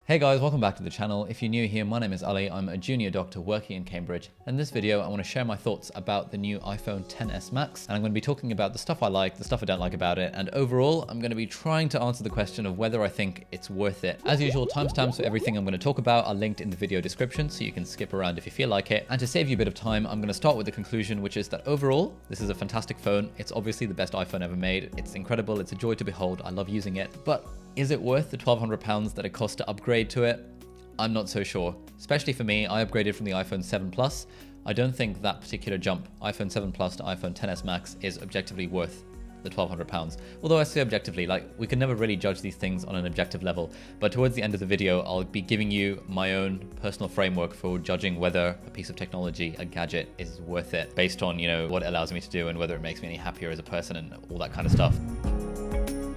Hey guys, welcome back to the channel. If you're new here, my name is Ali. I'm a junior doctor working in Cambridge. In this video, I want to share my thoughts about the new iPhone XS Max. And I'm going to be talking about the stuff I like, the stuff I don't like about it. And overall, I'm going to be trying to answer the question of whether I think it's worth it. As usual, timestamps for everything I'm going to talk about are linked in the video description, so you can skip around if you feel like it. And to save you a bit of time, I'm going to start with the conclusion, which is that overall, this is a fantastic phone. It's obviously the best iPhone ever made. It's incredible. It's a joy to behold. I love using it. But is it worth the £1,200 that it costs to upgrade to it? I'm not so sure. Especially for me, I upgraded from the iPhone 7 Plus. I don't think that particular jump, iPhone 7 Plus to iPhone XS Max, is objectively worth the £1,200. Although I say objectively, like, we can never really judge these things on an objective level. But towards the end of the video, I'll be giving you my own personal framework for judging whether a piece of technology, a gadget, is worth it based on, what it allows me to do and whether it makes me any happier as a person and all that kind of stuff.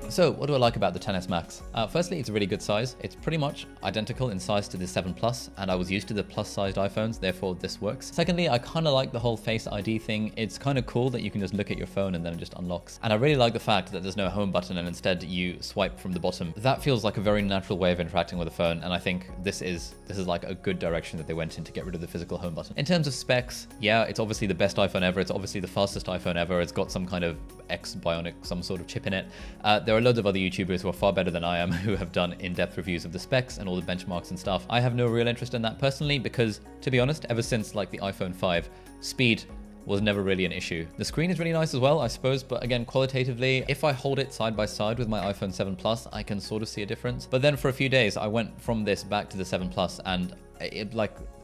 So what do I like about the XS Max? Firstly, it's a really good size. It's pretty much identical in size to the 7 Plus, and I was used to the plus-sized iPhones, therefore this works. Secondly, I kind of like the whole Face ID thing. It's kind of cool that you can just look at your phone and then it just unlocks. And I really like the fact that there's no home button and instead you swipe from the bottom. That feels like a very natural way of interacting with a phone, and I think this is like a good direction that they went in to get rid of the physical home button. In terms of specs, yeah, it's obviously the best iPhone ever. It's obviously the fastest iPhone ever. It's got some kind of X Bionic, some sort of chip in it. There are loads of other YouTubers who are far better than I am who have done in-depth reviews of the specs and all the benchmarks and stuff. I have no real interest in that personally because, to be honest, ever since like the iPhone 5, speed was never really an issue. The screen is really nice as well, I suppose, but again, qualitatively, if I hold it side by side with my iPhone 7 Plus, I can sort of see a difference. But then for a few days, I went from this back to the 7 Plus and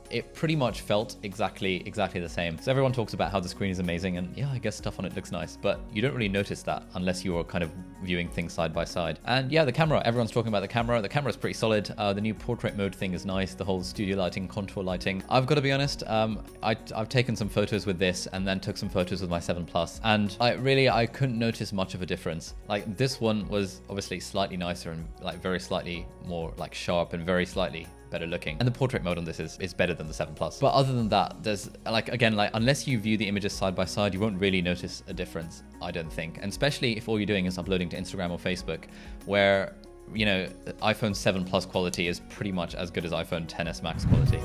it pretty much felt exactly the same. So everyone talks about how the screen is amazing and yeah, I guess stuff on it looks nice, but you don't really notice that unless you're kind of viewing things side by side. And yeah, the camera, everyone's talking about the camera. The camera is pretty solid. The new portrait mode thing is nice. The whole studio lighting, contour lighting. I've got to be honest, I've taken some photos with this and then took some photos with my 7 Plus, and I couldn't notice much of a difference. Like, this one was obviously slightly nicer and like very slightly more like sharp and very slightly better looking, and the portrait mode on this is better than the 7 Plus. But other than that, there's unless you view the images side by side, you won't really notice a difference, I don't think. And especially if all you're doing is uploading to Instagram or Facebook, where iPhone 7 Plus quality is pretty much as good as iPhone XS Max quality.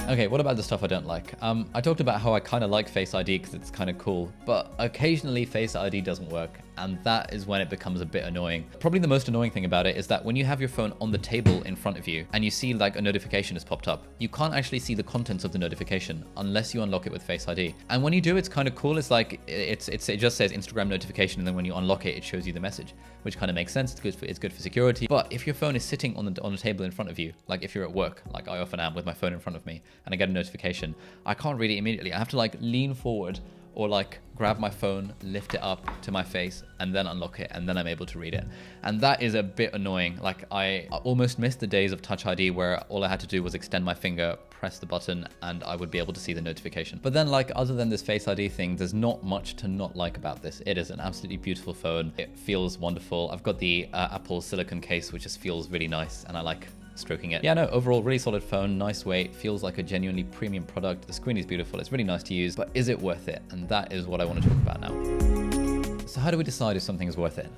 Okay, what about the stuff I don't like? I talked about how I kind of like Face ID because it's kind of cool, but occasionally Face ID doesn't work, and that is when it becomes a bit annoying. Probably the most annoying thing about it is that when you have your phone on the table in front of you and you see like a notification has popped up, you can't actually see the contents of the notification unless you unlock it with Face ID. And when you do, it's kind of cool. It's like it just says Instagram notification, and then when you unlock it, it shows you the message, which kind of makes sense. It's good for security. But if your phone is sitting on the table in front of you, like if you're at work, like I often am with my phone in front of me, and I get a notification, I can't read it immediately. I have to like lean forward or like grab my phone, lift it up to my face, and then unlock it, and then I'm able to read it. And that is a bit annoying. Like, I almost missed the days of Touch ID where all I had to do was extend my finger, press the button, and I would be able to see the notification. But then, like, other than this Face ID thing, there's not much to not like about this. It is an absolutely beautiful phone. It feels wonderful. I've got the Apple silicone case, which just feels really nice, and I like stroking it. Yeah, no, overall, really solid phone, nice weight, feels like a genuinely premium product. The screen is beautiful, it's really nice to use, but is it worth it? And that is what I want to talk about now. So how do we decide if something is worth it?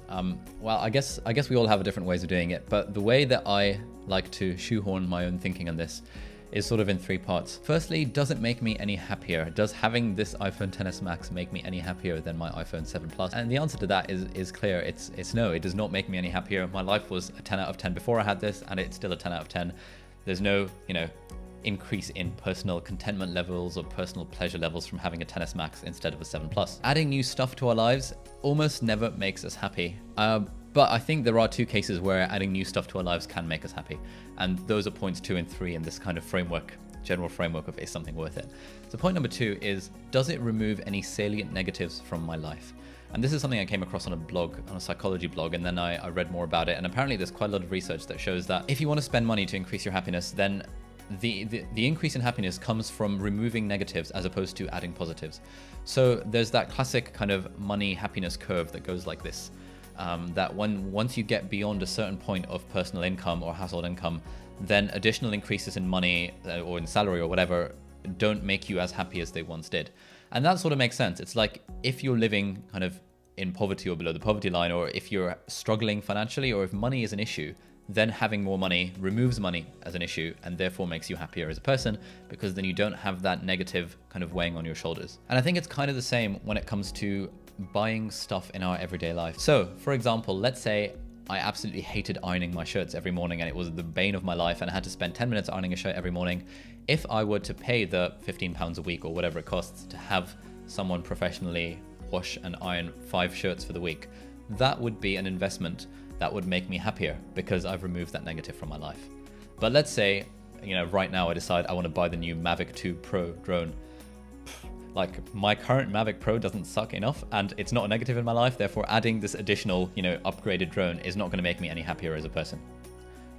Well, I guess we all have different ways of doing it, but the way that I like to shoehorn my own thinking on this is sort of in three parts. Firstly, does it make me any happier? Does having this iPhone XS Max make me any happier than my iPhone 7 Plus? And the answer to that is clear. It's no, it does not make me any happier. My life was a 10 out of 10 before I had this, and it's still a 10 out of 10. There's no, increase in personal contentment levels or personal pleasure levels from having a XS Max instead of a 7 Plus. Adding new stuff to our lives almost never makes us happy. But I think there are two cases where adding new stuff to our lives can make us happy. And those are points 2 and 3 in this kind of framework, general framework of is something worth it. So point number 2 is, does it remove any salient negatives from my life? And this is something I came across on a blog, on a psychology blog, and then I read more about it. And apparently there's quite a lot of research that shows that if you want to spend money to increase your happiness, then the increase in happiness comes from removing negatives as opposed to adding positives. So there's that classic kind of money happiness curve that goes like this. That once you get beyond a certain point of personal income or household income, then additional increases in money or in salary or whatever don't make you as happy as they once did. And that sort of makes sense. It's like if you're living kind of in poverty or below the poverty line, or if you're struggling financially, or if money is an issue, then having more money removes money as an issue and therefore makes you happier as a person, because then you don't have that negative kind of weighing on your shoulders. And I think it's kind of the same when it comes to buying stuff in our everyday life. So for example, let's say I absolutely hated ironing my shirts every morning and it was the bane of my life and I had to spend 10 minutes ironing a shirt every morning. If I were to pay the £15 a week or whatever it costs to have someone professionally wash and iron 5 shirts for the week, that would be an investment that would make me happier because I've removed that negative from my life. But let's say, right now I decide I want to buy the new Mavic 2 Pro drone. Like, my current Mavic Pro doesn't suck enough and it's not a negative in my life. Therefore, adding this additional, upgraded drone is not going to make me any happier as a person.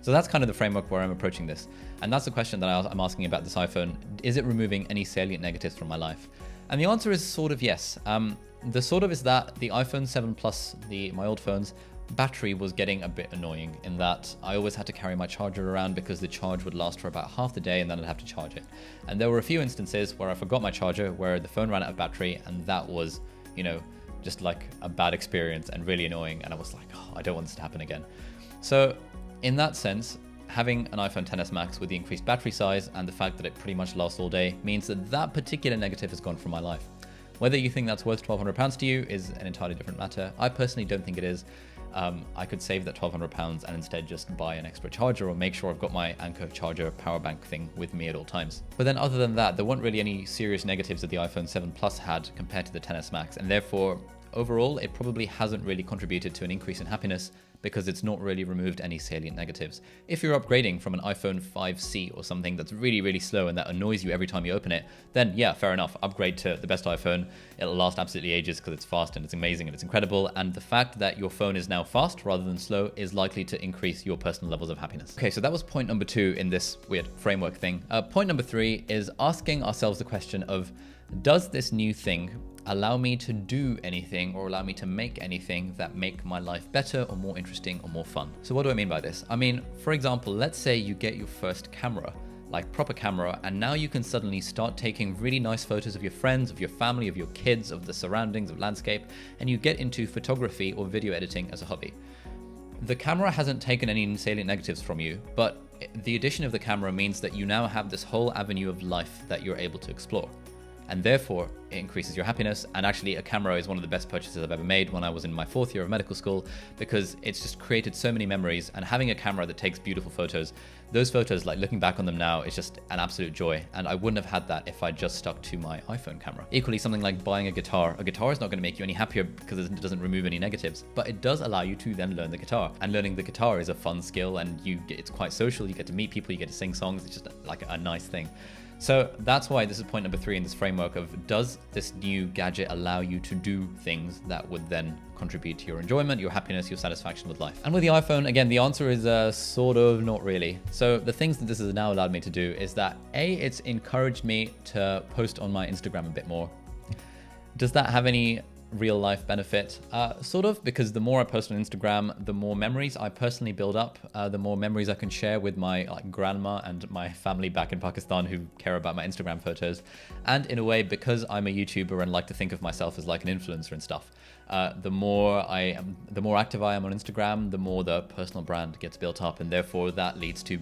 So that's kind of the framework where I'm approaching this. And that's the question that I'm asking about this iPhone. Is it removing any salient negatives from my life? And the answer is sort of yes. The sort of is that the iPhone 7 Plus, my old phone's battery was getting a bit annoying in that I always had to carry my charger around because the charge would last for about half the day and then I'd have to charge it. And there were a few instances where I forgot my charger, where the phone ran out of battery, and that was, just like a bad experience and really annoying. And I was like, oh, I don't want this to happen again. So in that sense, having an iPhone XS Max with the increased battery size and the fact that it pretty much lasts all day means that that particular negative has gone from my life. Whether you think that's worth £1,200 to you is an entirely different matter. I personally don't think it is. I could save that £1,200 and instead just buy an extra charger or make sure I've got my Anker charger power bank thing with me at all times. But then other than that, there weren't really any serious negatives that the iPhone 7 Plus had compared to the XS Max, and therefore overall it probably hasn't really contributed to an increase in happiness because it's not really removed any salient negatives. If you're upgrading from an iPhone 5C or something that's really, really slow and that annoys you every time you open it, then yeah, fair enough, upgrade to the best iPhone. It'll last absolutely ages because it's fast and it's amazing and it's incredible. And the fact that your phone is now fast rather than slow is likely to increase your personal levels of happiness. Okay, so that was point number 2 in this weird framework thing. Point number 3 is asking ourselves the question of, does this new thing allow me to do anything or allow me to make anything that make my life better or more interesting or more fun? So what do I mean by this? I mean, for example, let's say you get your first camera, like proper camera, and now you can suddenly start taking really nice photos of your friends, of your family, of your kids, of the surroundings, of landscape, and you get into photography or video editing as a hobby. The camera hasn't taken any salient negatives from you, but the addition of the camera means that you now have this whole avenue of life that you're able to explore. And therefore it increases your happiness. And actually a camera is one of the best purchases I've ever made when I was in my 4th year of medical school, because it's just created so many memories. And having a camera that takes beautiful photos, those photos, like looking back on them now, is just an absolute joy. And I wouldn't have had that if I just stuck to my iPhone camera. Equally, something like buying a guitar is not going to make you any happier because it doesn't remove any negatives, but it does allow you to then learn the guitar. And learning the guitar is a fun skill, and it's quite social. You get to meet people, you get to sing songs. It's just like a nice thing. So that's why this is point number 3 in this framework of, does this new gadget allow you to do things that would then contribute to your enjoyment, your happiness, your satisfaction with life? And with the iPhone, again, the answer is sort of not really. So the things that this has now allowed me to do is that it's encouraged me to post on my Instagram a bit more. Does that have any real life benefit? Sort of, because the more I post on Instagram, the more memories I personally build up, the more memories I can share with my grandma and my family back in Pakistan who care about my Instagram photos. And in a way, because I'm a YouTuber and like to think of myself as like an influencer and stuff, the more active I am on Instagram, the more the personal brand gets built up, and therefore that leads to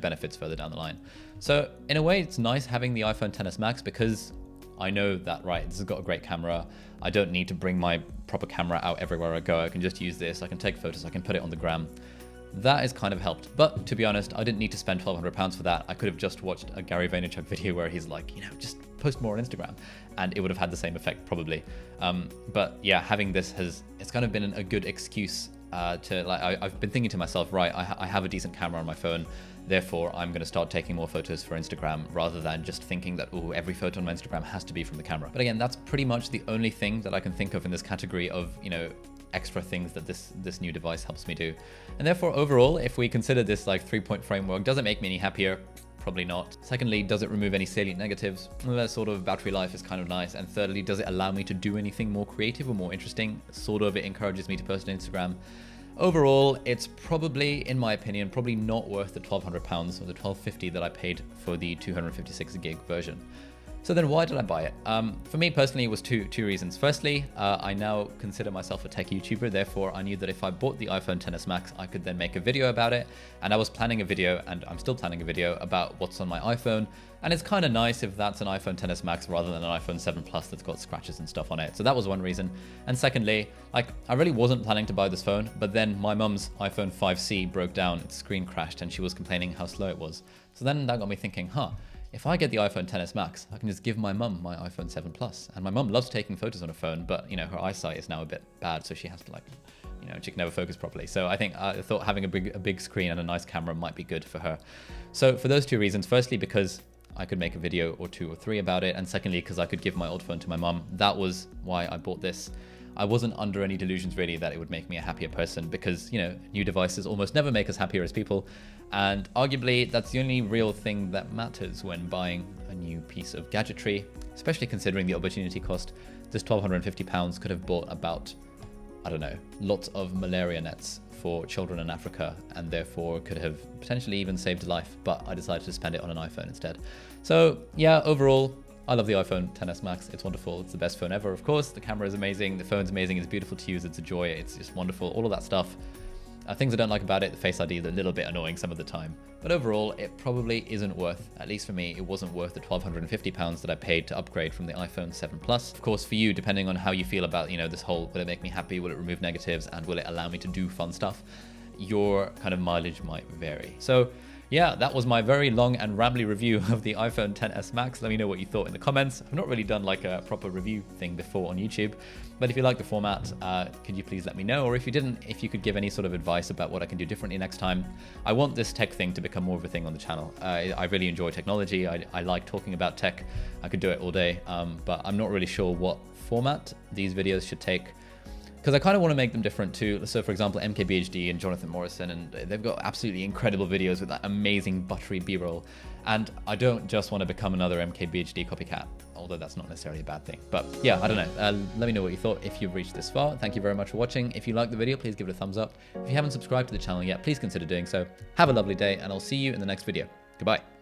benefits further down the line. So in a way, it's nice having the iPhone XS Max because I know that, right, this has got a great camera. I don't need to bring my proper camera out everywhere I go. I can just use this. I can take photos. I can put it on the gram. That has kind of helped. But to be honest, I didn't need to spend £1,200 for that. I could have just watched a Gary Vaynerchuk video where he's like, just post more on Instagram, and it would have had the same effect probably. But yeah, having this it's kind of been a good excuse I've been thinking to myself, right, I have a decent camera on my phone. Therefore, I'm going to start taking more photos for Instagram rather than just thinking that, oh, every photo on my Instagram has to be from the camera. But again, that's pretty much the only thing that I can think of in this category of, extra things that this new device helps me do. And therefore, overall, if we consider this 3-point framework, does it make me any happier? Probably not. Secondly, does it remove any salient negatives? That sort of battery life is kind of nice. And thirdly, does it allow me to do anything more creative or more interesting? Sort of, it encourages me to post on Instagram. Overall, it's probably, in my opinion, probably not worth the £1,200 or the £1,250 that I paid for the 256 gig version. So then why did I buy it? For me personally, it was two reasons. Firstly, I now consider myself a tech YouTuber. Therefore, I knew that if I bought the iPhone XS Max, I could then make a video about it. And I was planning a video, and I'm still planning a video about what's on my iPhone. And it's kind of nice if that's an iPhone XS Max rather than an iPhone 7 Plus that's got scratches and stuff on it. So that was one reason. And secondly, like, I really wasn't planning to buy this phone, but then my mum's iPhone 5C broke down, its screen crashed, and she was complaining how slow it was. So then that got me thinking, if I get the iPhone XS Max, I can just give my mum my iPhone 7 Plus. And my mum loves taking photos on her phone, but, you know, her eyesight is now a bit bad, so she has to, like, you know, she can never focus properly. So I thought having a big screen and a nice camera might be good for her. So for those two reasons, firstly, because I could make a video or 2 or 3 about it, and secondly, because I could give my old phone to my mum, that was why I bought this. I wasn't under any delusions really that it would make me a happier person, because, you know, new devices almost never make us happier as people. And arguably, that's the only real thing that matters when buying a new piece of gadgetry, especially considering the opportunity cost. This £1,250 could have bought about, I don't know, lots of malaria nets for children in Africa, and therefore could have potentially even saved a life, but I decided to spend it on an iPhone instead. So yeah, overall, I love the iPhone XS Max. It's wonderful. It's the best phone ever, of course. The camera is amazing. The phone's amazing. It's beautiful to use. It's a joy. It's just wonderful. All of that stuff. Things I don't like about it, the Face ID is a little bit annoying some of the time. But overall, it probably isn't worth, at least for me, it wasn't worth the £1,250 that I paid to upgrade from the iPhone 7 Plus. Of course, for you, depending on how you feel about, you know, this whole, will it make me happy? Will it remove negatives? And will it allow me to do fun stuff? Your kind of mileage might vary. So yeah, that was my very long and rambly review of the iPhone XS Max. Let me know what you thought in the comments. I've not really done like a proper review thing before on YouTube, but if you like the format, could you please let me know? Or if you didn't, if you could give any sort of advice about what I can do differently next time. I want this tech thing to become more of a thing on the channel. I really enjoy technology. I like talking about tech. I could do it all day, but I'm not really sure what format these videos should take, because I kind of want to make them different too. So for example, MKBHD and Jonathan Morrison, and they've got absolutely incredible videos with that amazing buttery B-roll. And I don't just want to become another MKBHD copycat, although that's not necessarily a bad thing. But yeah, I don't know. Let me know what you thought if you've reached this far. Thank you very much for watching. If you liked the video, please give it a thumbs up. If you haven't subscribed to the channel yet, please consider doing so. Have a lovely day, and I'll see you in the next video. Goodbye.